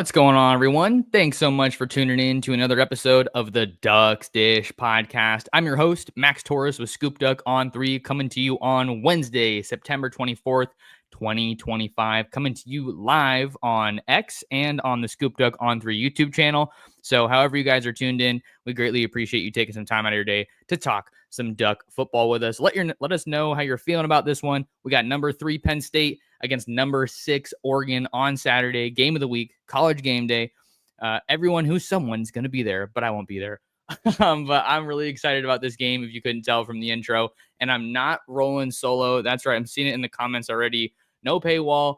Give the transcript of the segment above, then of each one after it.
What's going on, everyone? Thanks so much for tuning in to another episode of the Ducks Dish podcast. I'm your host, Max Torres with Scoop Duck on 3, coming to you on Wednesday, September 24th, 2025, coming to you live on X and on the Scoop Duck on 3 YouTube channel. So however you guys are tuned in, we greatly appreciate you taking some time out of your day to talk some Duck football with us. Let us know how you're feeling about this one. We got number 3 Penn State against number 6 Oregon on Saturday, game of the week, college game day. Everyone who's someone's going to be there, but I won't be there. But I'm really excited about this game, if you couldn't tell from the intro. And I'm not rolling solo. That's right. I'm seeing it in the comments already. No paywall,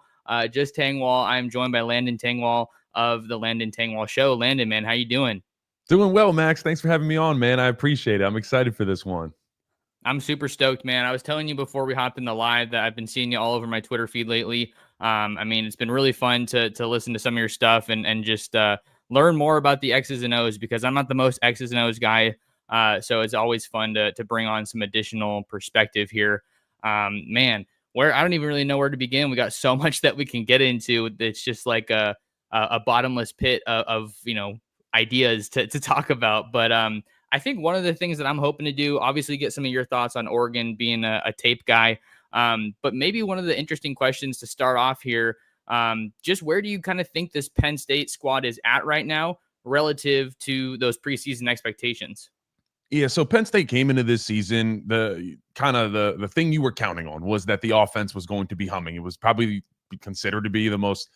just Tengwall. I'm joined by Landon Tengwall of the Landon Tengwall Show. Landon, man, how you doing? Doing well, Max. Thanks for having me on, man. I appreciate it. I'm excited for this one. I'm super stoked, man. I was telling you before we hopped in the live that I've been seeing you all over my Twitter feed lately. I mean, it's been really fun to listen to some of your stuff and just learn more about the X's and O's, because I'm not the most X's and O's guy. So it's always fun to bring on some additional perspective here. Man, where I don't even really know where to begin. We got so much that we can get into. It's just like a bottomless pit of ideas to talk about. But I think one of the things that I'm hoping to do, obviously get some of your thoughts on Oregon, being a tape guy. But maybe one of the interesting questions to start off here, just where do you kind of think this Penn State squad is at right now relative to those preseason expectations? Yeah, so Penn State came into this season, the thing you were counting on was that the offense was going to be humming. It was probably considered to be the most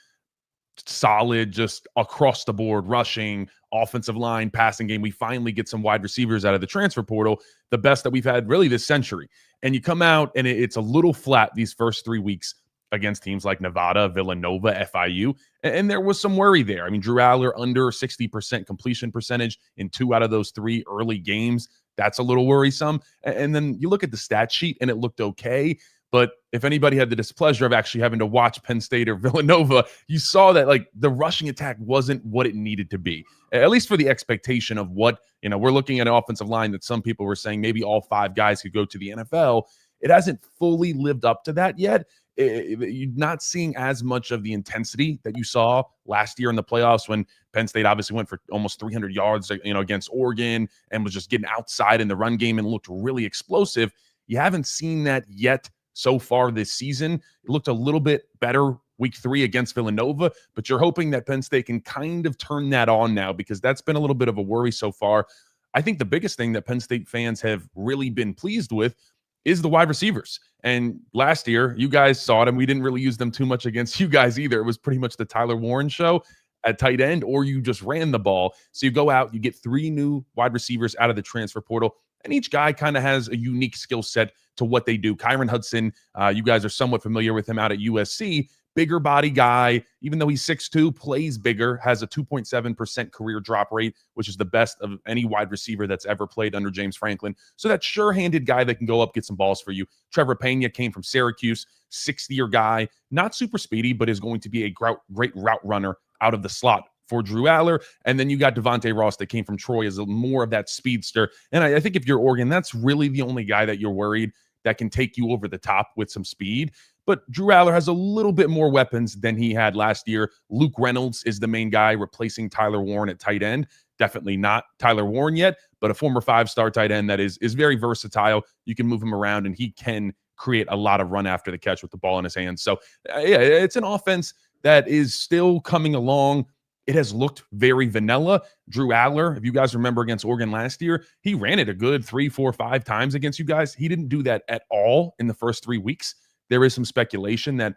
solid, just across the board, rushing, offensive line, passing game. We finally get some wide receivers out of the transfer portal, the best that we've had really this century. And you come out and it's a little flat these first 3 weeks against teams like Nevada, Villanova, FIU. And there was some worry there. I mean, Drew Aller under 60% completion percentage in 2 out of those 3 early games. That's a little worrisome. And then you look at the stat sheet and it looked okay. But if anybody had the displeasure of actually having to watch Penn State or Villanova, you saw that like the rushing attack wasn't what it needed to be, at least for the expectation of what, we're looking at an offensive line that some people were saying maybe all 5 guys could go to the NFL. It hasn't fully lived up to that yet. You're not seeing as much of the intensity that you saw last year in the playoffs when Penn State obviously went for almost 300 yards, against Oregon and was just getting outside in the run game and looked really explosive. You haven't seen that yet so far this season. It looked a little bit better week 3 against Villanova, but you're hoping that Penn State can kind of turn that on now, because that's been a little bit of a worry so far. I think the biggest thing that Penn State fans have really been pleased with is the wide receivers. And last year, you guys saw it, and we didn't really use them too much against you guys either. It was pretty much the Tyler Warren show at tight end, or you just ran the ball. So you go out, you get 3 new wide receivers out of the transfer portal, and each guy kind of has a unique skill set to what they do. Kyron Hudson, you guys are somewhat familiar with him out at USC. Bigger body guy, even though he's 6'2", plays bigger, has a 2.7% career drop rate, which is the best of any wide receiver that's ever played under James Franklin. So that sure-handed guy that can go up, get some balls for you. Trevor Pena came from Syracuse, 6th-year guy, not super speedy, but is going to be a great route runner out of the slot for Drew Aller. And then you got Devontae Ross that came from Troy as more of that speedster. And I think if you're Oregon, that's really the only guy that you're worried that can take you over the top with some speed. But Drew Aller has a little bit more weapons than he had last year. Luke Reynolds is the main guy replacing Tyler Warren at tight end. Definitely not Tyler Warren yet, but a former 5-star tight end that is very versatile. You can move him around, and he can create a lot of run after the catch with the ball in his hands. So, yeah, it's an offense that is still coming along. It has looked very vanilla. Drew Aller, if you guys remember against Oregon last year, he ran it a good 3, 4, 5 times against you guys. He didn't do that at all in the first 3 weeks. There is some speculation that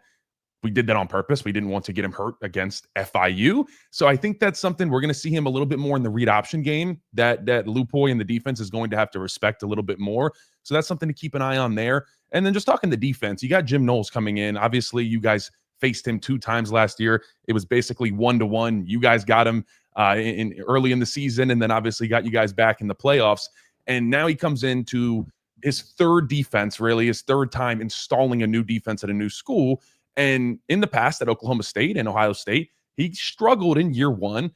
we did that on purpose. We didn't want to get him hurt against FIU. So I think that's something we're going to see him a little bit more in the read option game that Lupoy and the defense is going to have to respect a little bit more. So that's something to keep an eye on there. And then just talking the defense, you got Jim Knowles coming in. Obviously, you guys faced him 2 times last year. It was basically 1-1. You guys got him in early in the season, and then obviously got you guys back in the playoffs. And now he comes into his 3rd defense, really his 3rd time installing a new defense at a new school. And in the past at Oklahoma State and Ohio State, he struggled in year 1.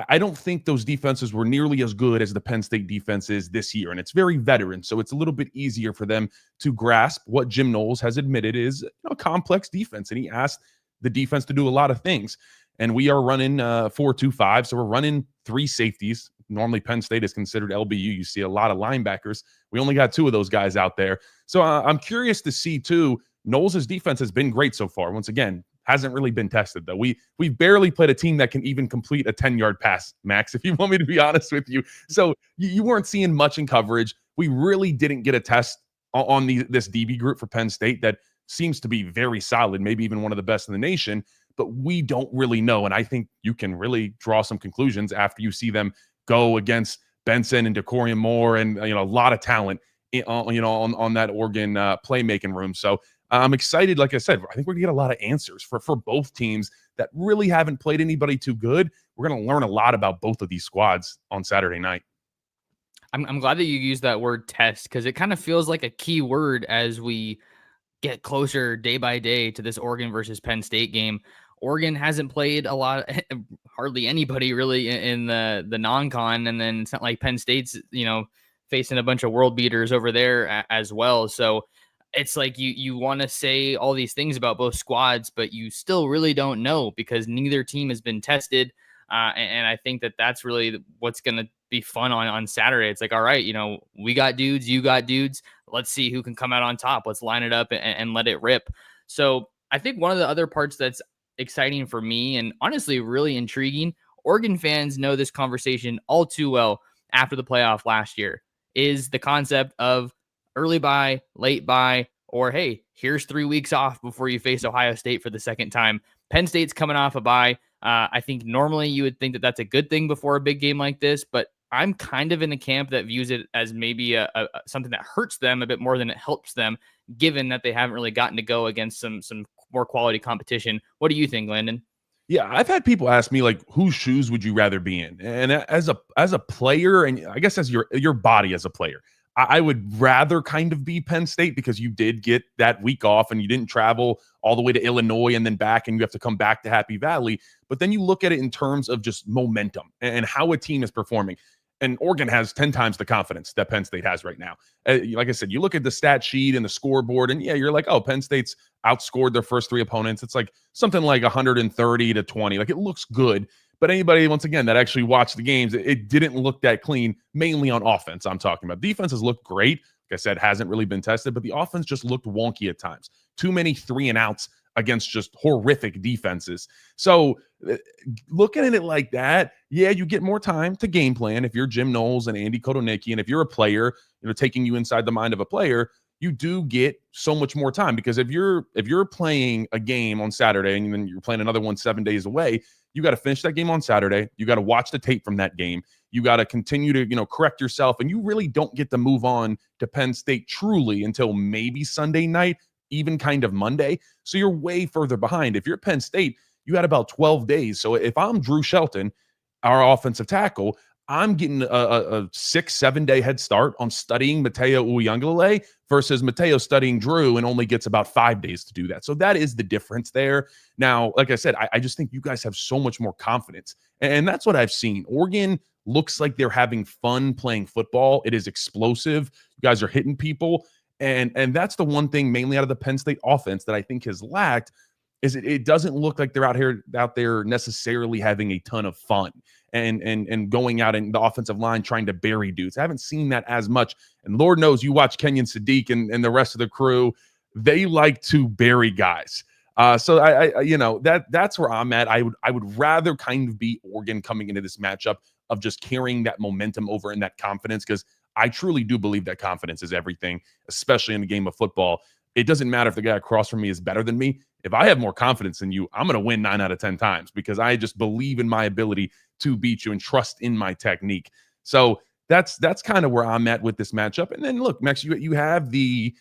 I don't think those defenses were nearly as good as the Penn State defense is this year. And it's very veteran, so it's a little bit easier for them to grasp what Jim Knowles has admitted is a complex defense. And he asked the defense to do a lot of things. and we are running 4-2-5. So we're running 3 safeties. Normally Penn State is considered LBU. You see a lot of linebackers. We only got 2 of those guys out there. So I'm curious to see too. Knowles' defense has been great so far. Once again, hasn't really been tested though. We've barely played a team that can even complete a 10-yard pass, Max, if you want me to be honest with you. So you weren't seeing much in coverage. We really didn't get a test on this DB group for Penn State that seems to be very solid, maybe even one of the best in the nation, but we don't really know. And I think you can really draw some conclusions after you see them go against Benson and DeCorian Moore and a lot of talent on that Oregon playmaking room. So I'm excited. Like I said, I think we're gonna get a lot of answers for both teams that really haven't played anybody too good. We're gonna learn a lot about both of these squads on Saturday night. I'm glad that you used that word test, because it kind of feels like a key word as we get closer day by day to this Oregon versus Penn State game. Oregon hasn't played a lot, hardly anybody really in the non-con, and then it's not like Penn State's facing a bunch of world beaters over there as well. So it's like you want to say all these things about both squads, but you still really don't know because neither team has been tested. And I think that's really what's going to be fun on Saturday. It's like, all right, we got dudes, you got dudes. Let's see who can come out on top. Let's line it up and let it rip. So I think one of the other parts that's exciting for me and honestly really intriguing, Oregon fans know this conversation all too well after the playoff last year, is the concept of early bye, late bye, or hey, here's 3 weeks off before you face Ohio State for the second time. Penn State's coming off a bye. I think normally you would think that that's a good thing before a big game like this, but I'm kind of in a camp that views it as maybe something that hurts them a bit more than it helps them, given that they haven't really gotten to go against some more quality competition. What do you think, Landon? Yeah, I've had people ask me like, whose shoes would you rather be in? And as a player, and I guess as your body as a player, I would rather kind of be Penn State because you did get that week off and you didn't travel all the way to Illinois and then back, and you have to come back to Happy Valley. But then you look at it in terms of just momentum and how a team is performing. And Oregon has 10 times the confidence that Penn State has right now. Like I said, you look at the stat sheet and the scoreboard, and yeah, you're like, oh, Penn State's outscored their first 3 opponents. It's like something like 130-20. Like, it looks good. But anybody, once again, that actually watched the games, it didn't look that clean, mainly on offense I'm talking about. Defense has looked great. Like I said, hasn't really been tested, but the offense just looked wonky at times. Too many 3-and-outs against just horrific defenses. So looking at it like that, yeah, you get more time to game plan if you're Jim Knowles and Andy Kotelnicki, and if you're a player, taking you inside the mind of a player, you do get so much more time, because if you're playing a game on Saturday and then you're playing another one 7 days away, you got to finish that game on Saturday. You got to watch the tape from that game. You got to continue to, correct yourself, and you really don't get to move on to Penn State truly until maybe Sunday night, even kind of Monday. So you're way further behind. If you're Penn State, you got about 12 days. So if I'm Drew Shelton, our offensive tackle, I'm getting a 6-7 day head start on studying Mateo Uiagalelei versus Mateo studying Drew and only gets about 5 days to do that. So that is the difference there. Now, like I said, I just think you guys have so much more confidence. And that's what I've seen. Oregon looks like they're having fun playing football. It is explosive. You guys are hitting people. And that's the one thing mainly out of the Penn State offense that I think has lacked, is it doesn't look like they're out there necessarily having a ton of fun and going out in the offensive line trying to bury dudes. I haven't seen that as much. And Lord knows you watch Kenyon Sadiq and the rest of the crew, they like to bury guys. So that's where I'm at. I would rather kind of be Oregon coming into this matchup of just carrying that momentum over and that confidence, because I truly do believe that confidence is everything, especially in a game of football. It doesn't matter if the guy across from me is better than me. If I have more confidence than you, I'm going to win 9 out of 10 times, because I just believe in my ability to beat you and trust in my technique. So that's kind of where I'm at with this matchup. And then look, Max, you have the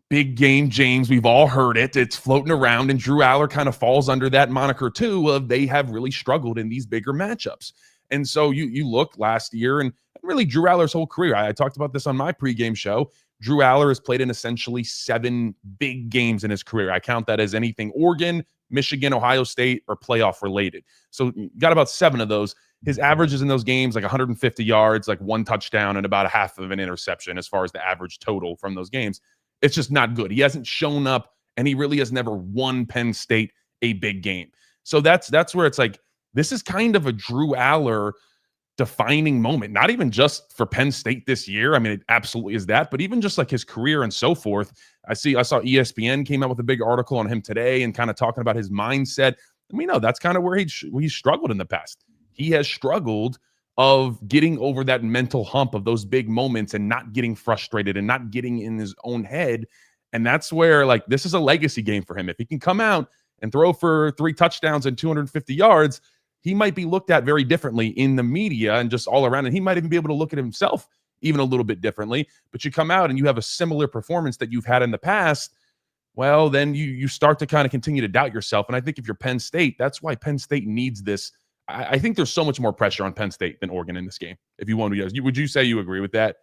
big game James. We've all heard it. It's floating around, and Drew Aller kind of falls under that moniker too, of they have really struggled in these bigger matchups. And so you look last year, and really Drew Aller's whole career, I talked about this on my pregame show. Drew Aller has played in essentially 7 big games in his career. I count that as anything Oregon, Michigan, Ohio State, or playoff related. So got about 7 of those. His averages in those games, like 150 yards, like 1 touchdown, and about a half of an interception as far as the average total from those games. It's just not good. He hasn't shown up, and he really has never won Penn State a big game. So that's where it's like, this is kind of a Drew Aller defining moment, not even just for Penn State this year. I mean, it absolutely is that, but even just like his career and so forth. I saw ESPN came out with a big article on him today and kind of talking about his mindset. And we know that's kind of where he struggled in the past. He has struggled of getting over that mental hump of those big moments and not getting frustrated and not getting in his own head. And that's where, like, this is a legacy game for him. If he can come out and throw for 3 touchdowns and 250 yards, he might be looked at very differently in the media and just all around. And he might even be able to look at himself even a little bit differently. But you come out and you have a similar performance that you've had in the past, well, then you start to kind of continue to doubt yourself. And I think if you're Penn State, that's why Penn State needs this. I think there's so much more pressure on Penn State than Oregon in this game. If you want to, would you say you agree with that?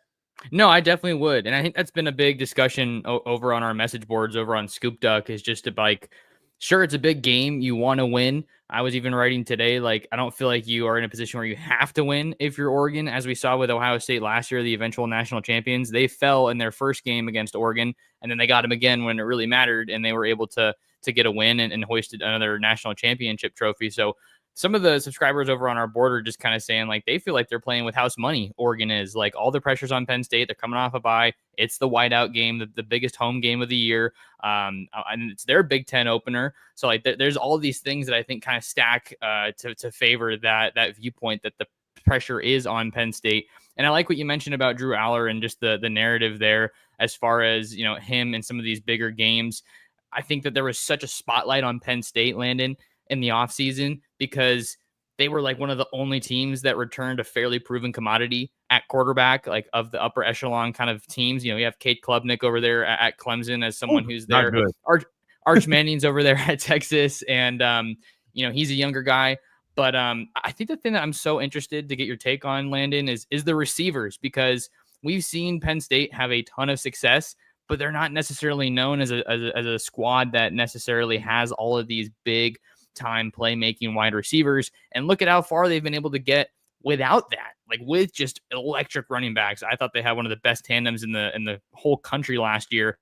No, I definitely would. And I think that's been a big discussion over on our message boards over on Scoop Duck, is just to, like, sure, it's a big game. You want to win. I was even writing today, like, I don't feel like you are in a position where you have to win if you're Oregon. As we saw with Ohio State last year, the eventual national champions, they fell in their first game against Oregon, and then they got them again when it really mattered, and they were able to get a win and hoisted another national championship trophy. So some of the subscribers over on our board are just kind of saying, like, they feel like they're playing with house money. Oregon is, like, all the pressure's on Penn State. They're coming off a bye. It's the whiteout game, the biggest home game of the year. And it's their Big Ten opener. So, like, there's all these things that I think kind of stack to favor that viewpoint that the pressure is on Penn State. And I like what you mentioned about Drew Aller and just the narrative there as far as, you know, him and some of these bigger games. I think that there was such a spotlight on Penn State, Landon, in the offseason, because they were like one of the only teams that returned a fairly proven commodity at quarterback, like of the upper echelon kind of teams. You know, you have Kate Klubnik over there at Clemson as someone who's there. Arch Manning's over there at Texas. And, you know, he's a younger guy. But I think the thing that I'm so interested to get your take on, Landon, is the receivers, because we've seen Penn State have a ton of success, but they're not necessarily known as a squad that necessarily has all of these big time playmaking wide receivers. And look at how far they've been able to get without that, like with just electric running backs. I thought they had one of the best tandems in the whole country last year.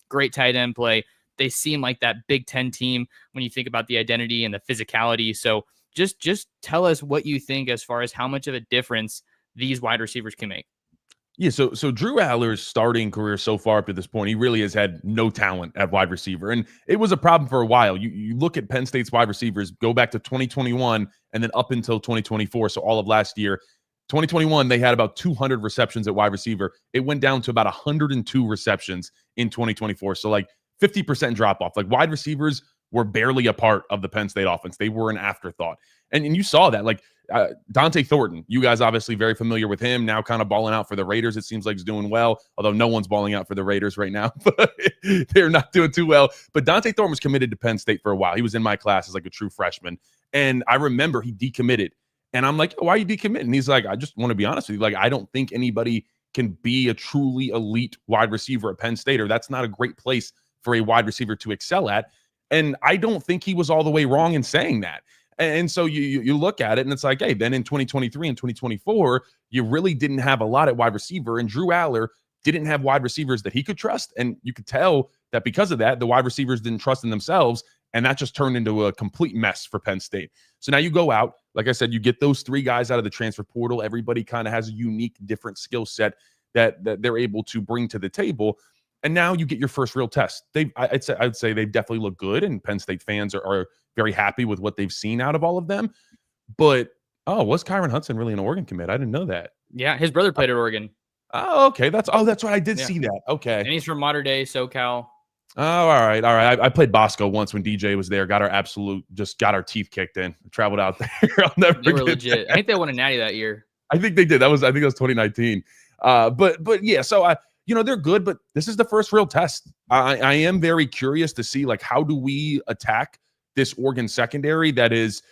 Great tight end play. They seem like that Big Ten team when you think about the identity and the physicality. So just tell us what you think as far as how much of a difference these wide receivers can make. Yeah, so Drew Aller's starting career so far up to this point, he really has had no talent at wide receiver. And it was a problem for a while. You look at Penn State's wide receivers, go back to 2021 and then up until 2024, so all of last year. 2021, they had about 200 receptions at wide receiver. It went down to about 102 receptions in 2024. So like 50% drop off. Like wide receivers were barely a part of the Penn State offense. They were an afterthought. And you saw that. Like Dante Thornton, you guys obviously very familiar with him, now kind of balling out for the Raiders. It seems like he's doing well, although no one's balling out for the Raiders right now. But they're not doing too well. But Dante Thornton was committed to Penn State for a while. He was in my class as like a true freshman. And I remember he decommitted. And I'm like, why are you decommitting? And he's like, I just want to be honest with you. Like, I don't think anybody can be a truly elite wide receiver at Penn State, or that's not a great place for a wide receiver to excel at. And I don't think he was all the way wrong in saying that. And so you look at it and it's like, hey, then in 2023 and 2024, you really didn't have a lot at wide receiver. And Drew Aller didn't have wide receivers that he could trust. And you could tell that because of that, the wide receivers didn't trust in themselves. And that just turned into a complete mess for Penn State. So now you go out, like I said, you get those 3 guys out of the transfer portal. Everybody kind of has a unique, different skill set that they're able to bring to the table. And now you get your first real test. I'd say they definitely look good, and Penn State fans are very happy with what they've seen out of all of them. But, was Kyron Hudson really an Oregon commit? I didn't know that. Yeah, his brother played at Oregon. Oh, okay. That's right. I did see that. Okay. And he's from modern day SoCal. Oh, all right. I played Bosco once when DJ was there. Got our teeth kicked in. Traveled out there. I'll never They were legit. I think they won a natty that year. I think they did. I think it was 2019. But yeah, so they're good, but this is the first real test. I am very curious to see, like, how do we attack this Oregon secondary that is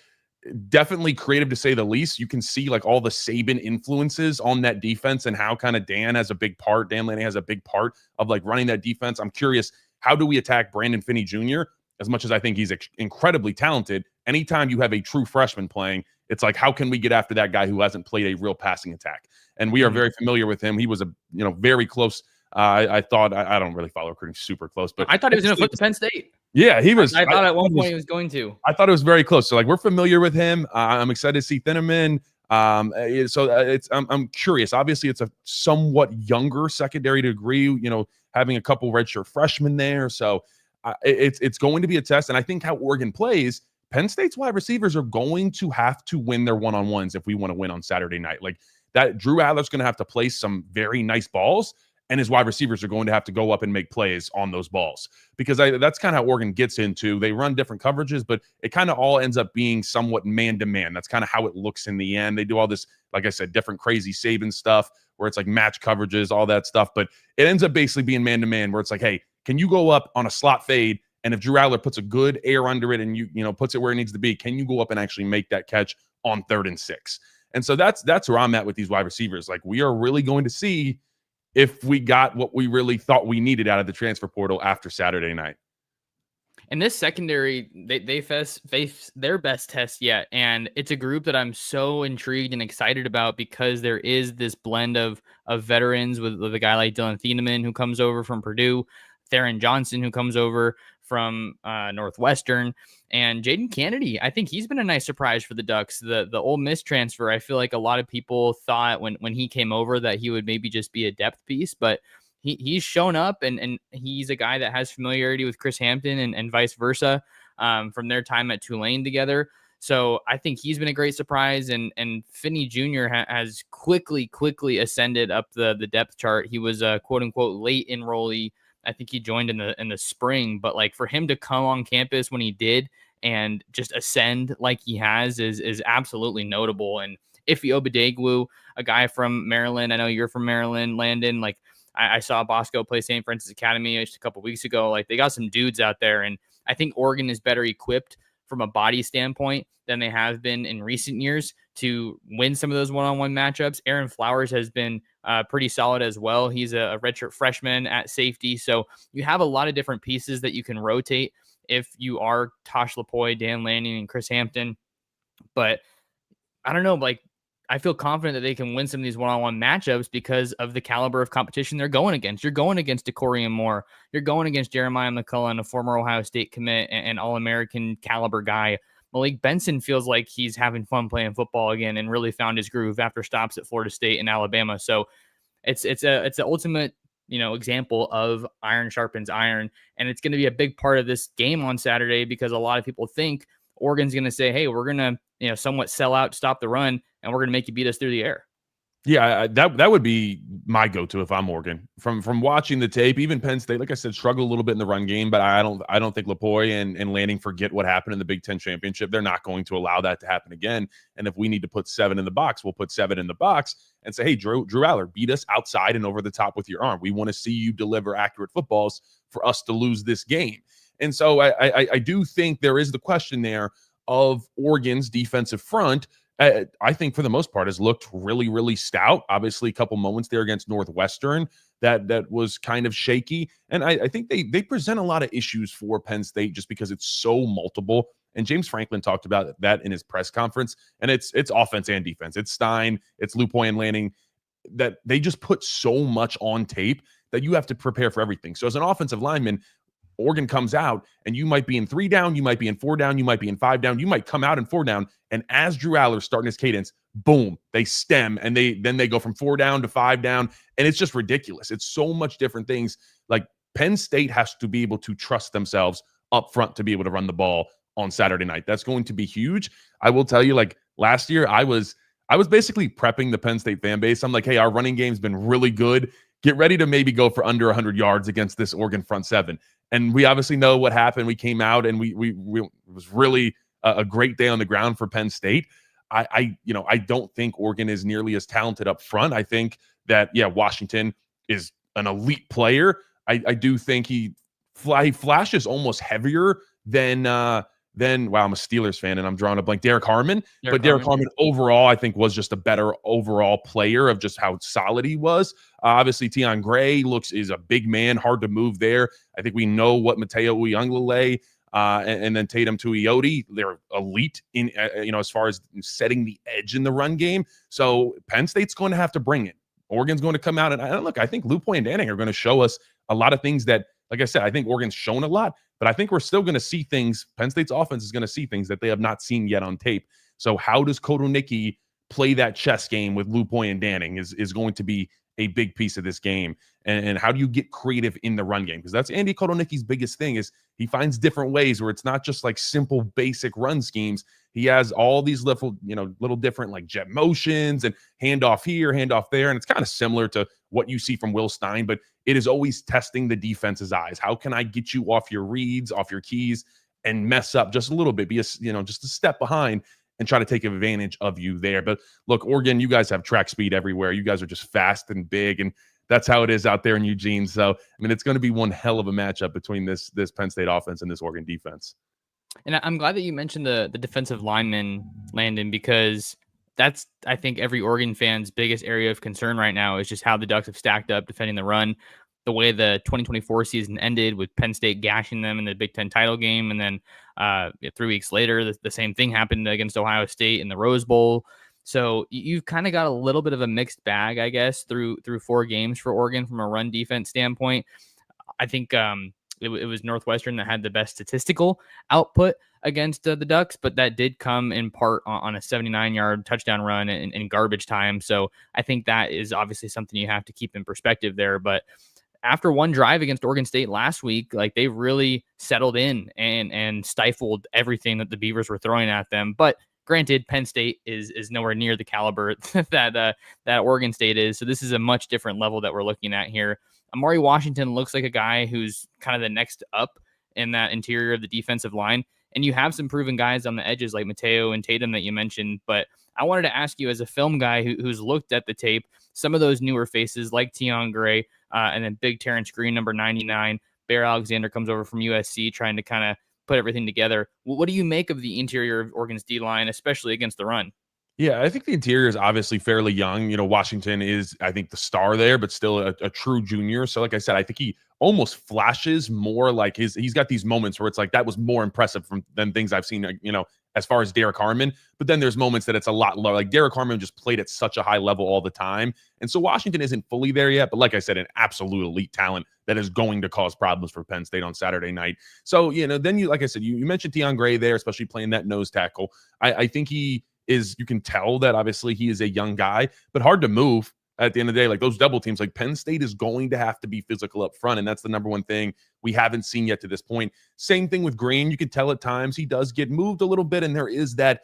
definitely creative, to say the least. You can see like all the Saban influences on that defense and how kind of Dan Lanning has a big part of like running that defense. I'm curious, how do we attack Brandon Finney Jr.? As much as I think he's incredibly talented, anytime you have a true freshman playing, it's like, how can we get after that guy who hasn't played a real passing attack? And we are very familiar with him. He was very close. I thought, I don't really follow recruiting super close, but I thought he was going to flip to Penn State. Yeah, he was. I thought at one point he was going to. I thought it was very close. So like we're familiar with him. I'm excited to see Thieneman. I'm curious. Obviously, it's a somewhat younger secondary degree. You know, having a couple redshirt freshmen there. So it's going to be a test. And I think how Oregon plays, Penn State's wide receivers are going to have to win their one-on-ones if we want to win on Saturday night. Like that, Drew Adler's going to have to place some very nice balls, and his wide receivers are going to have to go up and make plays on those balls, because that's kind of how Oregon gets into. They run different coverages, but it kind of all ends up being somewhat man-to-man. That's kind of how it looks in the end. They do all this, like I said, different crazy Saban stuff where it's like match coverages, all that stuff, but it ends up basically being man-to-man where it's like, hey, can you go up on a slot fade? And if Drew Adler puts a good air under it and you know puts it where it needs to be, can you go up and actually make that catch on 3rd and 6? And so that's where I'm at with these wide receivers. Like we are really going to see if we got what we really thought we needed out of the transfer portal after Saturday night. And this secondary, they face their best test yet. And it's a group that I'm so intrigued and excited about because there is this blend of veterans with a guy like Dylan Thieneman, who comes over from Purdue, Theron Johnson, who comes over from Northwestern, and Jaden Kennedy. I think he's been a nice surprise for the Ducks. The Ole Miss transfer, I feel like a lot of people thought when he came over that he would maybe just be a depth piece, but he's shown up, and he's a guy that has familiarity with Chris Hampton and vice versa from their time at Tulane together. So I think he's been a great surprise, and Finney Jr. has quickly ascended up the depth chart. He was a quote unquote late enrollee. I think he joined in the spring, but like for him to come on campus when he did and just ascend like he has is absolutely notable. And Ife Obadegwu, a guy from Maryland, I know you're from Maryland, Landon. Like I saw Bosco play St. Francis Academy just a couple weeks ago. Like they got some dudes out there, and I think Oregon is better equipped from a body standpoint than they have been in recent years to win some of those one-on-one matchups. Aaron Flowers has been pretty solid as well. He's a redshirt freshman at safety. So you have a lot of different pieces that you can rotate if you are Tosh Lapoy, Dan Lanning, and Chris Hampton. But I don't know, like I feel confident that they can win some of these one-on-one matchups because of the caliber of competition they're going against. You're going against Decorian Moore. You're going against Jeremiah McCullough, a former Ohio State commit and All-American caliber guy. Malik Benson feels like he's having fun playing football again and really found his groove after stops at Florida State and Alabama. So it's an ultimate, example of iron sharpens iron. And it's going to be a big part of this game on Saturday because a lot of people think Oregon's going to say, hey, we're going to, somewhat sell out, stop the run, and we're going to make you beat us through the air. Yeah, that would be my go-to if I'm Oregon. From watching the tape, even Penn State, like I said, struggled a little bit in the run game, but I don't think Lapoy and Lanning forget what happened in the Big Ten championship. They're not going to allow that to happen again. And if we need to put 7 in the box, we'll put 7 in the box and say, hey, Drew Adler, beat us outside and over the top with your arm. We want to see you deliver accurate footballs for us to lose this game. And so I do think there is the question there of Oregon's defensive front. I think for the most part has looked really, really stout. Obviously, a couple moments there against Northwestern that was kind of shaky. And I think they present a lot of issues for Penn State just because it's so multiple. And James Franklin talked about that in his press conference. And it's offense and defense. It's Stein, it's Lupoy and Lanning, that they just put so much on tape that you have to prepare for everything. So as an offensive lineman, Oregon comes out and you might be in 3 down, you might be in 4 down, you might be in 5 down, you might come out in 4 down. And as Drew Adler's starting his cadence, boom, they stem and then they go from 4 down to 5 down. And it's just ridiculous. It's so much different things. Like Penn State has to be able to trust themselves up front to be able to run the ball on Saturday night. That's going to be huge. I will tell you, like last year, I was basically prepping the Penn State fan base. I'm like, hey, our running game's been really good. Get ready to maybe go for under 100 yards against this Oregon front 7. And we obviously know what happened. We came out and we it was really a great day on the ground for Penn State. I don't think Oregon is nearly as talented up front. I think that, Washington is an elite player. I do think he flashes almost heavier than I'm a Steelers fan and I'm drawing a blank. Derek Harmon. Derek Harmon overall, I think, was just a better overall player of just how solid he was. Obviously, Tion Gray is a big man, hard to move there. I think we know what Mateo Uyunglele and then Tatum Tuioti, they're elite in as far as setting the edge in the run game. So Penn State's going to have to bring it. Oregon's going to come out and look. I think Lupoy and Danning are going to show us a lot of things that like I said, I think Oregon's shown a lot, but I think we're still going to see things. Penn State's offense is going to see things that they have not seen yet on tape. So how does Kotelnicki play that chess game with Lupoy and Danning is going to be a big piece of this game. And how do you get creative in the run game? Because that's Andy Kotelnicki's biggest thing is he finds different ways where it's not just like simple basic run schemes. He has all these little different like jet motions and handoff here, handoff there. And it's kind of similar to what you see from Will Stein, but it is always testing the defense's eyes. How can I get you off your reads, off your keys, and mess up just a little bit, just a step behind and try to take advantage of you there. But look, Oregon, you guys have track speed everywhere. You guys are just fast and big, and that's how it is out there in Eugene. So, I mean, it's going to be one hell of a matchup between this Penn State offense and this Oregon defense. And I'm glad that you mentioned the defensive lineman, Landon, because that's, I think, every Oregon fan's biggest area of concern right now is just how the Ducks have stacked up defending the run. The way the 2024 season ended with Penn State gashing them in the Big Ten title game. And then 3 weeks later, the same thing happened against Ohio State in the Rose Bowl. So you've kind of got a little bit of a mixed bag, I guess, through 4 games for Oregon from a run defense standpoint. I think it was Northwestern that had the best statistical output against the Ducks, but that did come in part on a 79-yard touchdown run in garbage time. So I think that is obviously something you have to keep in perspective there. But after one drive against Oregon State last week, like they really settled in and stifled everything that the Beavers were throwing at them. But granted, Penn State is nowhere near the caliber that Oregon State is. So this is a much different level that we're looking at here. Amari Washington looks like a guy who's kind of the next up in that interior of the defensive line. And you have some proven guys on the edges like Mateo and Tatum that you mentioned. But I wanted to ask you, as a film guy who's looked at the tape, some of those newer faces like Tion Gray and then big Terrence Green, number 99. Bear Alexander comes over from USC trying to kind of put everything together. What do you make of the interior of Oregon's D-line, especially against the run? Yeah, I think the interior is obviously fairly young. Washington is, I think, the star there, but still a true junior. So, like I said, I think he almost flashes more like he's got these moments where it's like that was more impressive than things I've seen, as far as Derek Harmon. But then there's moments that it's a lot lower. Like Derek Harmon just played at such a high level all the time. And so Washington isn't fully there yet. But like I said, an absolute elite talent that is going to cause problems for Penn State on Saturday night. So, then like I said, you mentioned Tion Gray there, especially playing that nose tackle. I think you can tell that obviously he is a young guy, but hard to move at the end of the day. Like those double teams, like Penn State is going to have to be physical up front. And that's the number one thing we haven't seen yet to this point. Same thing with Green. You can tell at times he does get moved a little bit. And there is that,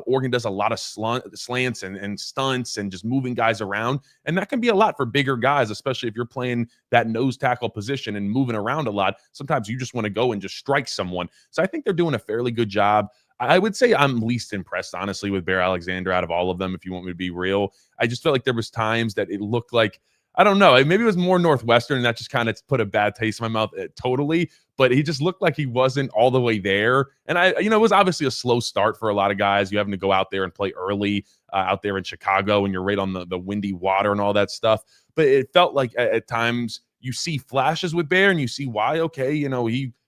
Oregon does a lot of slants and stunts and just moving guys around. And that can be a lot for bigger guys, especially if you're playing that nose tackle position and moving around a lot. Sometimes you just want to go and just strike someone. So I think they're doing a fairly good job. I would say I'm least impressed, honestly, with Bear Alexander out of all of them, if you want me to be real. I just felt like there was times that it looked like, I don't know, maybe it was more Northwestern, and that just kind of put a bad taste in my mouth totally. But he just looked like he wasn't all the way there. And it was obviously a slow start for a lot of guys. You having to go out there and play early out there in Chicago, and you're right on the windy water and all that stuff. But it felt like at times you see flashes with Bear, and you see why. Okay,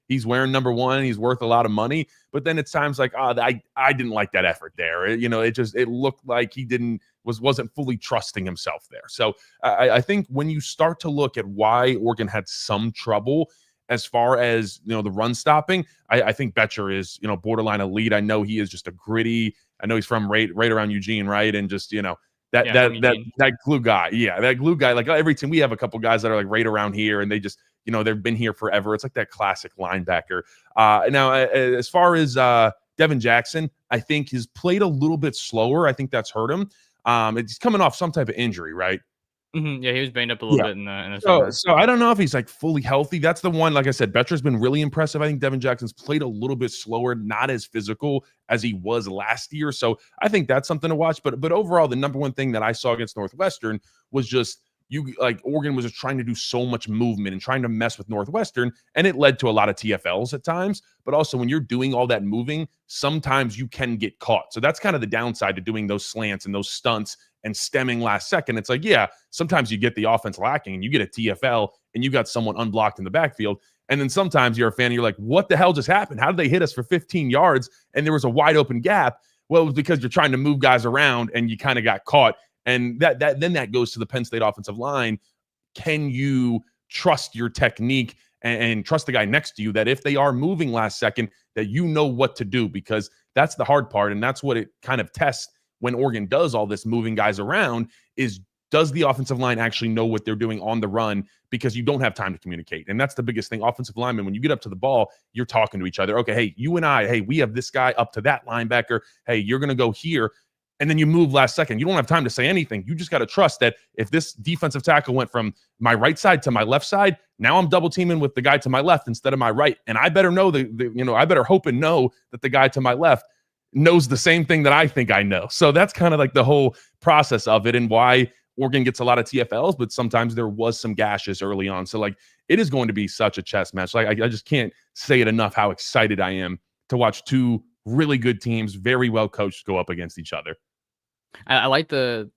he's wearing number 1 and he's worth a lot of money. But then it's times like, I didn't like that effort there. It looked like he wasn't fully trusting himself there. So I think when you start to look at why Oregon had some trouble as far as, the run stopping, I think Betcher is, borderline elite. I know he is just a gritty. I know he's from right around Eugene, right? And just, that glue guy. Yeah, that glue guy. Like every team, we have a couple guys that are like right around here, and they just, they've been here forever. It's like that classic linebacker. Now, as far as Devin Jackson, I think he's played a little bit slower. I think that's hurt him. It's coming off some type of injury, right? Mm-hmm. Yeah, he was banged up a little bit in the summer. So I don't know if he's like fully healthy. That's the one. Like I said, Betcher's been really impressive. I think Devin Jackson's played a little bit slower, not as physical as he was last year. So I think that's something to watch. But overall, the number one thing that I saw against Northwestern was just Oregon was just trying to do so much movement and trying to mess with Northwestern, and it led to a lot of TFLs at times. But also when you're doing all that moving, sometimes you can get caught. So that's kind of the downside to doing those slants and those stunts and stemming last second. It's like, yeah, sometimes you get the offense lacking and you get a TFL and you got someone unblocked in the backfield. And then sometimes you're a fan and you're like, what the hell just happened? How did they hit us for 15 yards and there was a wide open gap? Well, it was because you're trying to move guys around and you kind of got caught. And that goes to the Penn State offensive line. Can you trust your technique and trust the guy next to you that if they are moving last second, that you know what to do, because that's the hard part. And that's what it kind of tests when Oregon does all this moving guys around is, does the offensive line actually know what they're doing on the run? Because you don't have time to communicate. And that's the biggest thing. Offensive linemen, when you get up to the ball, you're talking to each other. Okay, hey, you and I, hey, we have this guy up to that linebacker. Hey, you're going to go here. And then you move last second. You don't have time to say anything. You just got to trust that if this defensive tackle went from my right side to my left side, now I'm double teaming with the guy to my left instead of my right. And I better know I better hope and know that the guy to my left knows the same thing that I think I know. So that's kind of like the whole process of it, and why Oregon gets a lot of TFLs, but sometimes there was some gashes early on. So like, it is going to be such a chess match. Like I just can't say it enough how excited I am to watch two really good teams, very well coached, go up against each other. I like the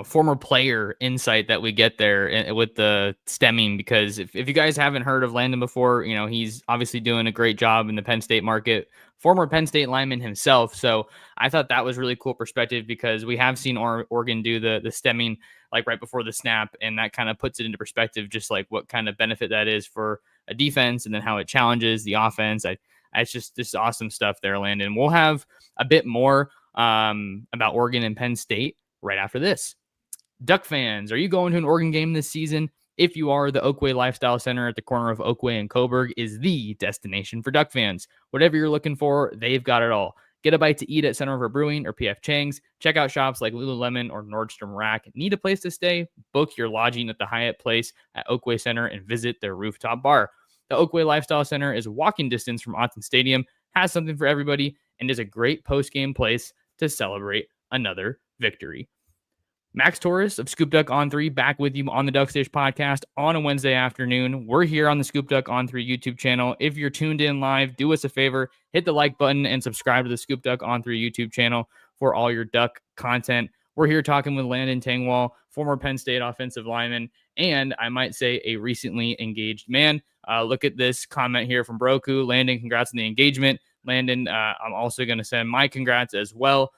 former player insight that we get there with the stemming, because if you guys haven't heard of Landon before, he's obviously doing a great job in the Penn State market, former Penn State lineman himself. So I thought that was really cool perspective, because we have seen Oregon do the stemming like right before the snap, and that kind of puts it into perspective, just like what kind of benefit that is for a defense, and then how it challenges the offense. It's just awesome stuff there, Landon. We'll have a bit more about Oregon and Penn State right after this. Duck fans, are you going to an Oregon game this season? If you are, the Oakway Lifestyle Center at the corner of Oakway and Coburg is the destination for Duck fans. Whatever you're looking for, they've got it all. Get a bite to eat at Center River Brewing or PF Chang's. Check out shops like Lululemon or Nordstrom Rack. Need a place to stay? Book your lodging at the Hyatt Place at Oakway Center and visit their rooftop bar. The Oakway Lifestyle Center is walking distance from Autzen Stadium, has something for everybody, and is a great post-game place to celebrate another victory. Max Torres of Scoop Duck on 3 back with you on the Ducks Dish podcast on a Wednesday afternoon. We're here on the Scoop Duck on 3 YouTube channel. If you're tuned in live, do us a favor, hit the like button and subscribe to the Scoop Duck on 3 YouTube channel for all your Duck content. We're here talking with Landon Tengwall, former Penn State offensive lineman, and I might say a recently engaged man. Look at this comment here from Broku. Landon, congrats on the engagement. Landon, I'm also going to send my congrats as well.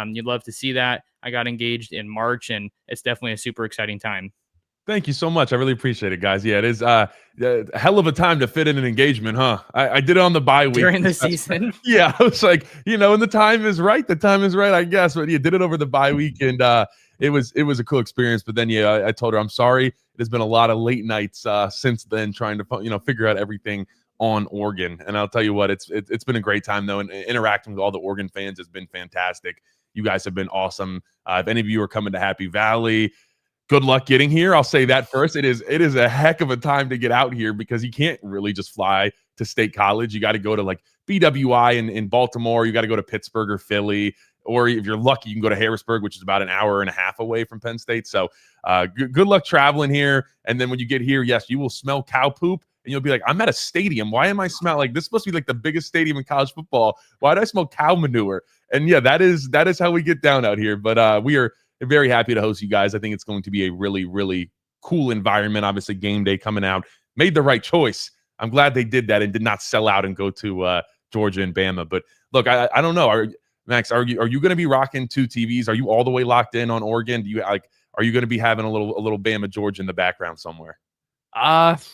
You'd love to see that. I got engaged in March, and it's definitely a super exciting time. Thank you so much. I really appreciate it, guys. Yeah, it is a hell of a time to fit in an engagement, huh? I did it on the bye week. During the season. Yeah, I was like, and the time is right. The time is right, I guess. But you did it over the bye week, and it was a cool experience. But then, I told her I'm sorry. It has been a lot of late nights since then, trying to figure out everything on Oregon. And I'll tell you what, it's been a great time though, and interacting with all the Oregon fans has been fantastic. You guys have been awesome. If any of you are coming to Happy Valley, good luck getting here. I'll say that first. It is a heck of a time to get out here, because you can't really just fly to State College. You got to go to like BWI in Baltimore. You got to go to Pittsburgh or Philly, or if you're lucky, you can go to Harrisburg, which is about an hour and a half away from Penn State. So good luck traveling here. And then when you get here, yes, you will smell cow poop. And you'll be like, I'm at a stadium. Why am I smell like this? Supposed to be like the biggest stadium in college football. Why do I smell cow manure? And yeah, that is how we get down out here. But we are very happy to host you guys. I think it's going to be a really, really cool environment. Obviously, game day coming out. Made the right choice. I'm glad they did that and did not sell out and go to Georgia and Bama. But look, I don't know. Max, are you going to be rocking 2 TVs? Are you all the way locked in on Oregon? Are you going to be having a little Bama Georgia in the background somewhere?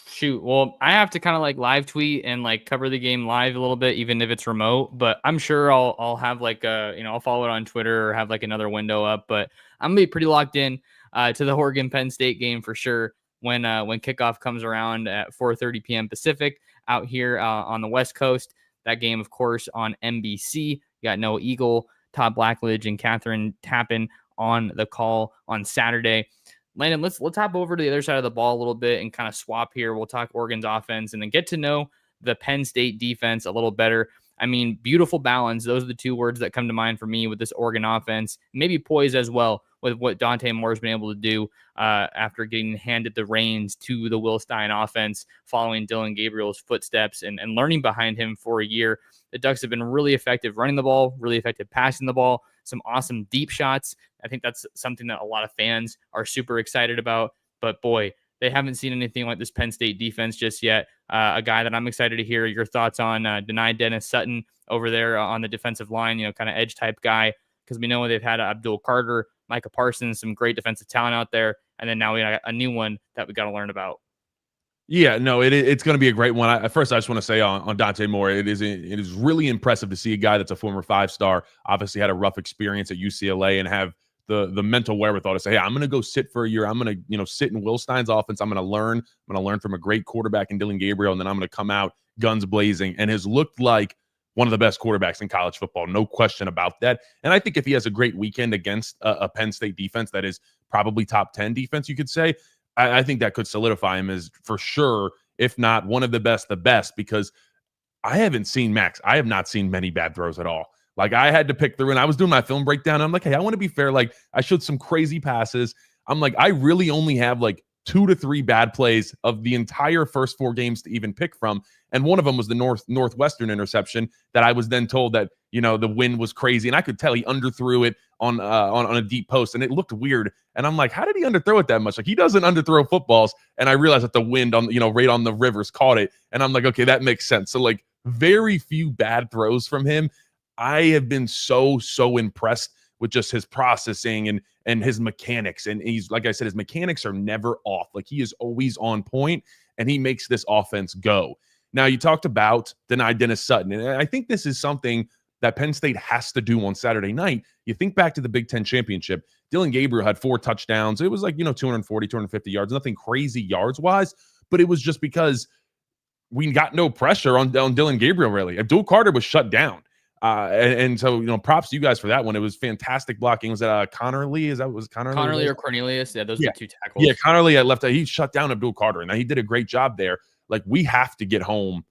Shoot. Well, I have to kind of like live tweet and like cover the game live a little bit, even if it's remote, but I'm sure I'll have like I'll follow it on Twitter or have like another window up, but I'm gonna be pretty locked in to the Oregon Penn State game for sure when kickoff comes around at 4:30 p.m. Pacific out here on the West Coast. That game, of course, on NBC. You got Noah Eagle, Todd Blackledge, and Catherine Tappan on the call on Saturday. Landon, let's hop over to the other side of the ball a little bit and kind of swap here. We'll talk Oregon's offense and then get to know the Penn State defense a little better. I mean, beautiful balance. Those are the 2 words that come to mind for me with this Oregon offense. Maybe poise as well with what Dante Moore's been able to do after getting handed the reins to the Will Stein offense following Dylan Gabriel's footsteps and learning behind him for a year. The Ducks have been really effective running the ball, really effective passing the ball, some awesome deep shots. I think that's something that a lot of fans are super excited about. But boy, they haven't seen anything like this Penn State defense just yet. A guy that I'm excited to hear your thoughts on, Denai Dennis Sutton over there on the defensive line, kind of edge type guy, because we know they've had Abdul Carter, Micah Parsons, some great defensive talent out there. And then now we got a new one that we got to learn about. Yeah, no, it's going to be a great one. First, I just want to say on Dante Moore, it is really impressive to see a guy that's a former 5-star, obviously had a rough experience at UCLA, and have the mental wherewithal to say, hey, I'm going to go sit for a year. I'm going to sit in Will Stein's offense. I'm going to learn. I'm going to learn from a great quarterback in Dylan Gabriel, and then I'm going to come out guns blazing, and has looked like one of the best quarterbacks in college football, no question about that. And I think if he has a great weekend against a Penn State defense that is probably top 10 defense, you could say, I think that could solidify him as, for sure, if not one of the best, because I haven't seen Max. I have not seen many bad throws at all. Like, I had to pick through, and I was doing my film breakdown. And I'm like, hey, I want to be fair. Like, I showed some crazy passes. I'm like, I really only have like 2 to 3 bad plays of the entire first 4 games to even pick from. And one of them was the Northwestern interception that I was then told that, the wind was crazy. And I could tell he underthrew it on a deep post, and it looked weird. And I'm like, how did he underthrow it that much? Like, he doesn't underthrow footballs. And I realized that the wind on, right on the Rivers caught it. And I'm like, okay, that makes sense. So, like, very few bad throws from him. I have been so impressed with just his processing and his mechanics. And he's, like I said, his mechanics are never off. Like, he is always on point, and he makes this offense go. Now, you talked about denied Dennis Sutton, and I think this is something that Penn State has to do on Saturday night. You think back to the Big Ten championship. Dylan Gabriel had 4 touchdowns. It was like, 240, 250 yards, nothing crazy yards-wise, but it was just because we got no pressure on Dylan Gabriel, really. Abdul Carter was shut down. And so, props to you guys for that one. It was fantastic blocking. Was that Connerly? Was Connerly or Cornelius? Yeah, those are the 2 tackles. Yeah, Connerly at left. He shut down Abdul Carter, and he did a great job there. Like, we have to get home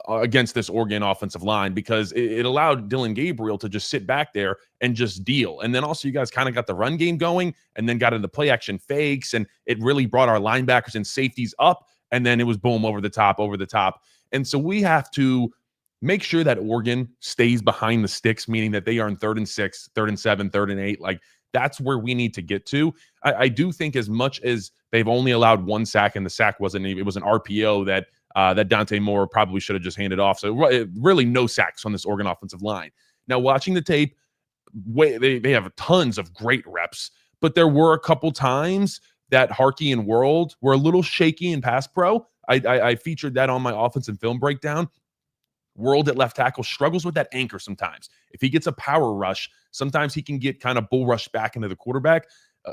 against this Oregon offensive line, because it allowed Dylan Gabriel to just sit back there and just deal. And then also, you guys kind of got the run game going, and then got into play action fakes, and it really brought our linebackers and safeties up. And then it was boom, over the top. And so we have to make sure that Oregon stays behind the sticks, meaning that they are in 3rd and 6, 3rd and 7, 3rd and 8. Like, that's where we need to get to. I do think, as much as they've only allowed 1 sack, and the sack it was an RPO that Dante Moore probably should have just handed off. So really no sacks on this Oregon offensive line. Now, watching the tape, they have tons of great reps, but there were a couple times that Harkey and World were a little shaky in pass pro. I featured that on my offensive film breakdown. World at left tackle struggles with that anchor sometimes. If he gets a power rush, sometimes he can get kind of bull rush back into the quarterback.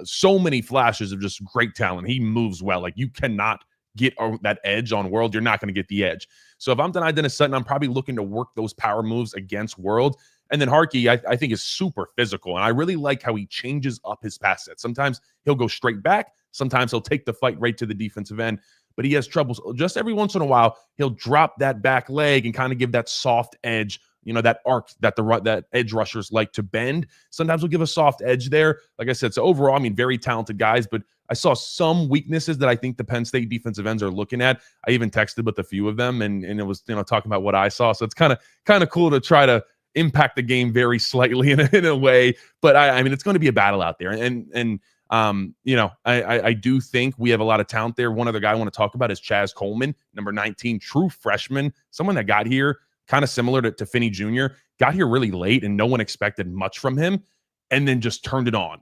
So many flashes of just great talent. He moves well. Like, you cannot get that edge on World. You're not going to get the edge. So if I'm denied Dennis Sutton, I'm probably looking to work those power moves against World. And then Harkey, I think, is super physical. And I really like how he changes up his pass set. Sometimes he'll go straight back. Sometimes he'll take the fight right to the defensive end. But he has troubles. Just every once in a while, he'll drop that back leg and kind of give that soft edge, that arc that edge rushers like to bend. Sometimes we'll give a soft edge there. Like I said, so overall, very talented guys, but I saw some weaknesses that I think the Penn State defensive ends are looking at. I even texted with a few of them, and it was, talking about what I saw. So it's kind of cool to try to impact the game very slightly in a way. But it's going to be a battle out there. And I do think we have a lot of talent there. One other guy I want to talk about is Chaz Coleman, number 19, true freshman, someone that got here kind of similar to Finney Jr., got here really late, and no one expected much from him, and then just turned it on.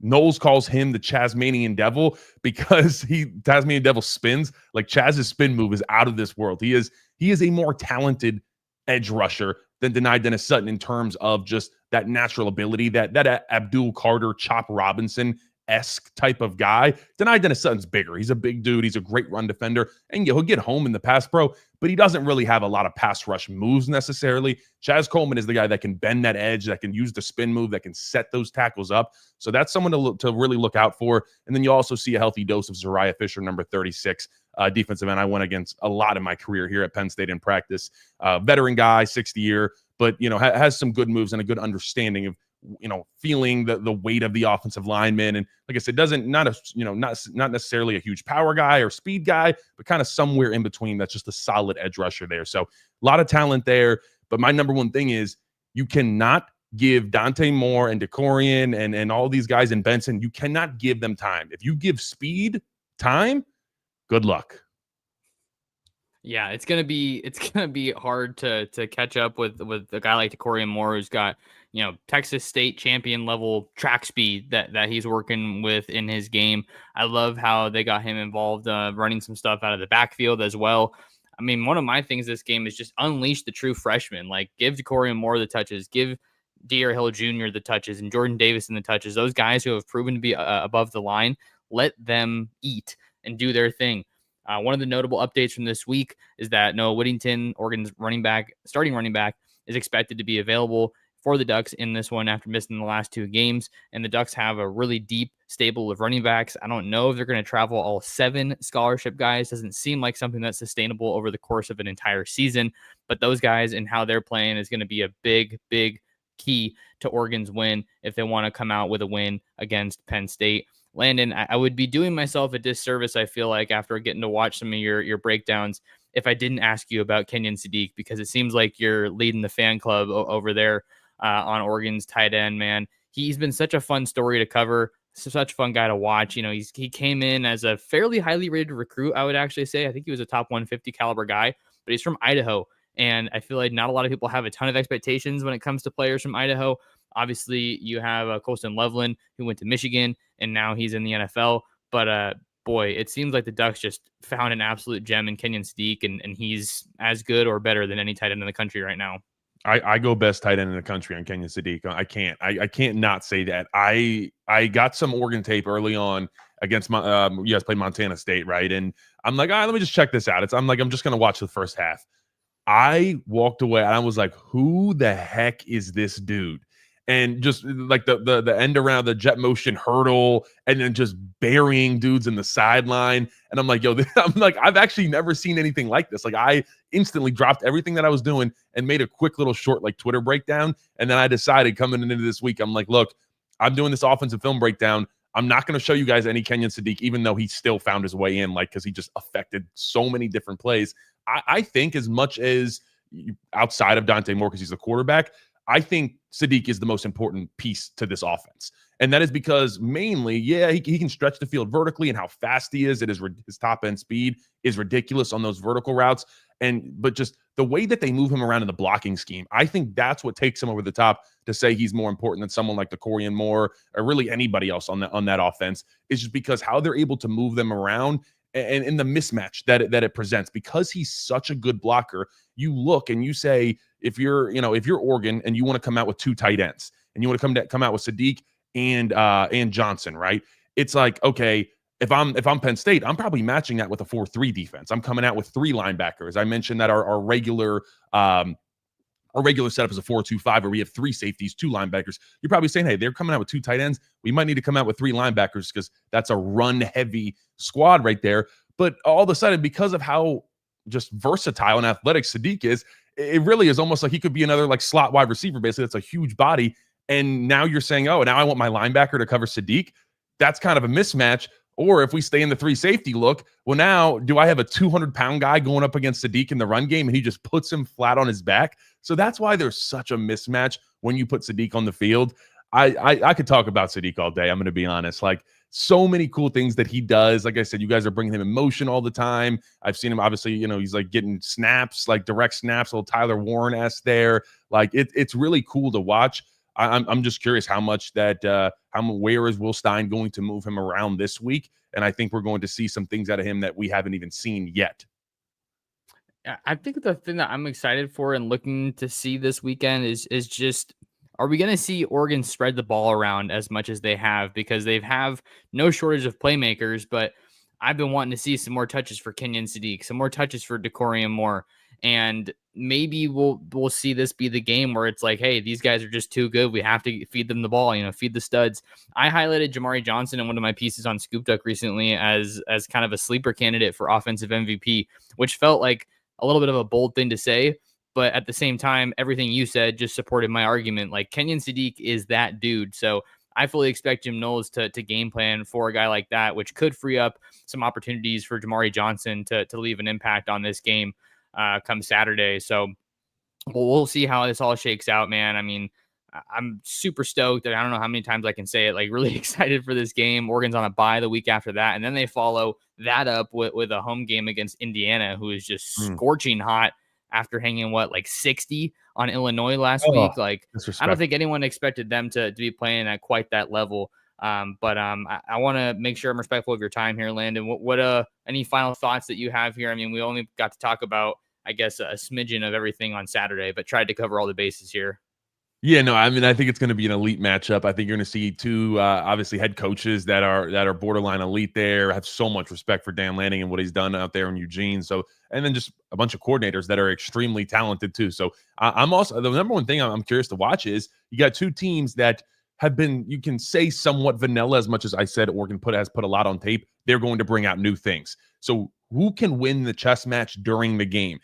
Knowles calls him the Chazmanian Devil, because Tasmanian Devil spins. Like, Chaz's spin move is out of this world. He is a more talented edge rusher than denied Dennis Sutton in terms of just that natural ability, that Abdul Carter, Chop Robinson-esque type of guy. Denied Dennis Sutton's bigger. He's a big dude. He's a great run defender, and he'll get home in the pass pro, but he doesn't really have a lot of pass rush moves necessarily. Chaz Coleman is the guy that can bend that edge, that can use the spin move, that can set those tackles up. So that's someone to really look out for. And then you also see a healthy dose of Zariah Fisher, number 36, defensive end. I went against a lot in my career here at Penn State in practice. Veteran guy, 60-year, but has some good moves and a good understanding of feeling the weight of the offensive lineman. And like I said, not necessarily a huge power guy or speed guy, but kind of somewhere in between. That's just a solid edge rusher there. So a lot of talent there. But my number one thing is, you cannot give Dante Moore and DeCorian and all these guys in Benson, you cannot give them time. If you give speed time, good luck. Yeah, it's gonna be hard to catch up with a guy like DeCorian Moore, who's got Texas State champion level track speed that he's working with in his game. I love how they got him involved running some stuff out of the backfield as well. I mean, one of my things this game is just unleash the true freshman. Like, give Decorium Moore the touches, give De'Aaron Hill Jr. the touches, and Jordan Davison the touches. Those guys who have proven to be above the line, let them eat and do their thing. One of the notable updates from this week is that Noah Whittington, Oregon's starting running back, is expected to be available for the Ducks in this one after missing the last 2 games. And the Ducks have a really deep stable of running backs. I don't know if they're going to travel all 7 scholarship guys. Doesn't seem like something that's sustainable over the course of an entire season. But those guys and how they're playing is going to be a big, big key to Oregon's win if they want to come out with a win against Penn State. Landon, I would be doing myself a disservice, I feel like, after getting to watch some of your breakdowns, if I didn't ask you about Kenyon Sadiq, because it seems like you're leading the fan club over there on Oregon's tight end, man. He's been such a fun story to cover, such a fun guy to watch. He came in as a fairly highly rated recruit, I would actually say. I think he was a top 150 caliber guy, but he's from Idaho. And I feel like not a lot of people have a ton of expectations when it comes to players from Idaho. Obviously, you have Colston Loveland, who went to Michigan, and now he's in the NFL. But boy, it seems like the Ducks just found an absolute gem in Kenyon Sadiq, and he's as good or better than any tight end in the country right now. I go best tight end in the country on Kenyon Sadiq. I can't not say that. I got some Oregon tape early on against my you guys played Montana State, right? And I'm like, let me just check this out. I'm just gonna watch the first half. I walked away and I was like, who the heck is this dude? And just like the end around the jet motion hurdle and then just burying dudes in the sideline. And I'm like, I've actually never seen anything like this. Like, I instantly dropped everything that I was doing and made a quick little short like Twitter breakdown. And then I decided coming into this week, I'm like, look, I'm doing this offensive film breakdown. I'm not going to show you guys any Kenyon Sadiq, even though he still found his way in, like, because he just affected so many different plays. I think as much as outside of Dante Moore, because he's the quarterback, I think Sadiq is the most important piece to this offense. And that is because mainly, he can stretch the field vertically, and how fast he is. His top end speed is ridiculous on those vertical routes. But just the way that they move him around in the blocking scheme, I think that's what takes him over the top to say he's more important than someone like Decorium Moore or really anybody else on that offense, is just because how they're able to move them around and in the mismatch that it presents. Because he's such a good blocker, you look and you say, if you're Oregon and you want to come out with 2 tight ends and you want to come out with Sadiq and Johnson, right? It's like, okay, if I'm Penn State, I'm probably matching that with a 4-3 defense. I'm coming out with 3 linebackers. I mentioned that our regular setup is a 4-2-5 where we have 3 safeties, 2 linebackers. You're probably saying, hey, they're coming out with 2 tight ends. We might need to come out with 3 linebackers because that's a run-heavy squad right there. But all of a sudden, because of how just versatile and athletic Sadiq is, it really is almost like he could be another like slot wide receiver. Basically, that's a huge body. And now you're saying, oh, now I want my linebacker to cover Sadiq. That's kind of a mismatch. Or if we stay in the 3 safety look, well, now do I have a 200-pound guy going up against Sadiq in the run game and he just puts him flat on his back? So that's why there's such a mismatch when you put Sadiq on the field. I could talk about Sadiq all day. I'm going to be honest. Like, so many cool things that he does. Like I said, you guys are bringing him in motion all the time. I've seen him, obviously, he's like getting snaps, like direct snaps, little Tyler Warren-esque there. Like, it's really cool to watch. I'm just curious how much where is Will Stein going to move him around this week? And I think we're going to see some things out of him that we haven't even seen yet. I think the thing that I'm excited for and looking to see this weekend is just, are we going to see Oregon spread the ball around as much as they have? Because they have no shortage of playmakers, but I've been wanting to see some more touches for Kenyon Sadiq, some more touches for Decorium Moore. And maybe we'll see this be the game where it's like, hey, these guys are just too good. We have to feed them the ball, feed the studs. I highlighted Jamari Johnson in one of my pieces on Scoop Duck recently as kind of a sleeper candidate for offensive MVP, which felt like a little bit of a bold thing to say. But at the same time, everything you said just supported my argument. Like, Kenyon Sadiq is that dude. So I fully expect Jim Knowles to game plan for a guy like that, which could free up some opportunities for Jamari Johnson to leave an impact on this game come Saturday. So we'll see how this all shakes out, man. I mean, I'm super stoked. I don't know how many times I can say it, like, really excited for this game. Oregon's on a bye the week after that. And then they follow that up with a home game against Indiana, who is just scorching hot. after hanging like 60 on Illinois last Oh, week. Like, I don't disrespect. think anyone expected them to be playing at quite that level. But I want to make sure I'm respectful of your time here, Landon. What any final thoughts that you have here? I mean, we only got to talk about, I guess, a smidgen of everything on Saturday, but tried to cover all the bases here. Yeah, no, I mean, I think it's going to be an elite matchup. I think you're going to see two, obviously, head coaches that are borderline elite. There, I have so much respect for Dan Lanning and what he's done out there in Eugene. So, and then just a bunch of coordinators that are extremely talented too. So, I'm also the number one thing I'm curious to watch is you got two teams that have been, you can say, somewhat vanilla. As much as I said, Oregon has put a lot on tape. They're going to bring out new things. So, who can win the chess match during the game?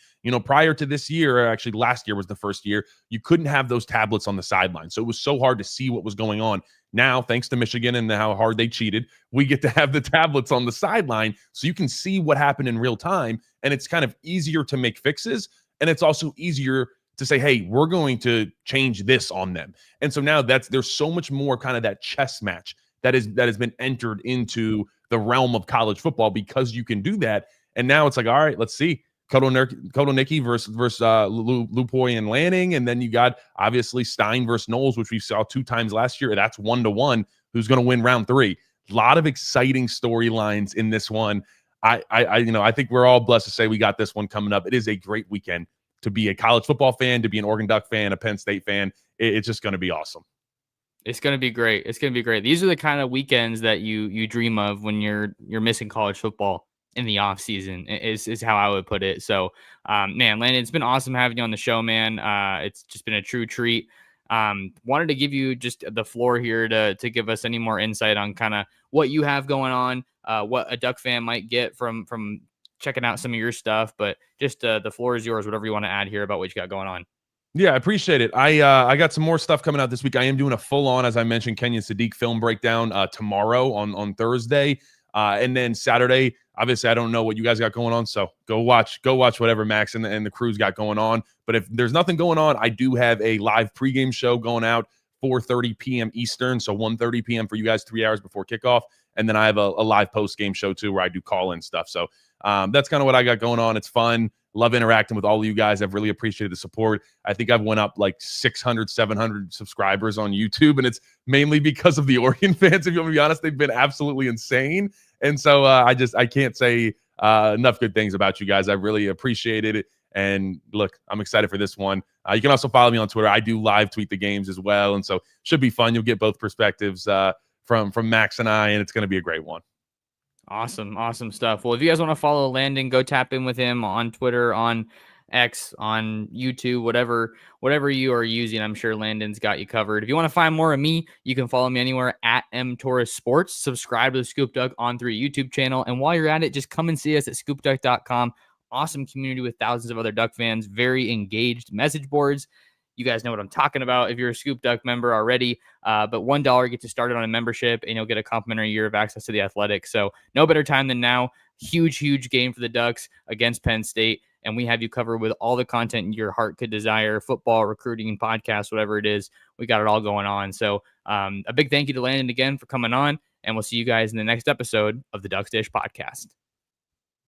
Prior to this year, actually last year was the first year, you couldn't have those tablets on the sideline. So it was so hard to see what was going on. Now, thanks to Michigan and how hard they cheated, we get to have the tablets on the sideline so you can see what happened in real time. And it's kind of easier to make fixes. And it's also easier to say, hey, we're going to change this on them. And so now there's so much more kind of that chess match that has been entered into the realm of college football because you can do that. And now it's like, all right, let's see. Kotelnicki versus Lupoy and Lanning. And then you got, obviously, Stein versus Knowles, which we saw 2 times last year. That's 1-1. Who's going to win round 3? A lot of exciting storylines in this one. I think we're all blessed to say we got this one coming up. It is a great weekend to be a college football fan, to be an Oregon Duck fan, a Penn State fan. It's just going to be awesome. It's going to be great. It's going to be great. These are the kind of weekends that you dream of when you're missing college football in the off season is how I would put it. So, man, Landon, it's been awesome having you on the show, man. It's just been a true treat. Wanted to give you just the floor here to give us any more insight on kind of what you have going on, what a Duck fan might get from checking out some of your stuff, but just the floor is yours, whatever you want to add here about what you got going on. Yeah, I appreciate it. I got some more stuff coming out this week. I am doing a full-on, as I mentioned, Kenyon Sadiq film breakdown tomorrow on Thursday. And then Saturday, obviously, I don't know what you guys got going on, so go watch whatever Max and the crew's got going on. But if there's nothing going on, I do have a live pregame show going out 4:30 p.m. Eastern, so 1:30 p.m. for you guys, 3 hours before kickoff. And then I have a live post-game show, too, where I do call-in stuff. So that's kind of what I got going on. It's fun. Love interacting with all of you guys. I've really appreciated the support. I think I've went up like 600, 700 subscribers on YouTube, and it's mainly because of the Oregon fans. If you want me to be honest, they've been absolutely insane. And so I can't say enough good things about you guys. I really appreciated it. And look, I'm excited for this one. You can also follow me on Twitter. I do live tweet the games as well. And so should be fun. You'll get both perspectives from Max and I, and it's going to be a great one. Awesome stuff. Well, if you guys want to follow Landon, go tap in with him on Twitter, on X, on YouTube, whatever you are using. I'm sure Landon's got you covered. If you want to find more of me, you can follow me anywhere at mtorres sports. Subscribe to the Scoop Duck on 3 YouTube channel. And while you're at it, just come and see us at scoopduck.com. Awesome community with thousands of other Duck fans, very engaged message boards. You guys know what I'm talking about if you're a Scoop Duck member already. But $1 gets you started on a membership, and you'll get a complimentary year of access to the Athletic. So no better time than now. Huge game for the Ducks against Penn State. And we have you covered with all the content your heart could desire: football, recruiting, podcast, whatever it is. We got it all going on. So a big thank you to Landon again for coming on. And we'll see you guys in the next episode of the Ducks Dish Podcast.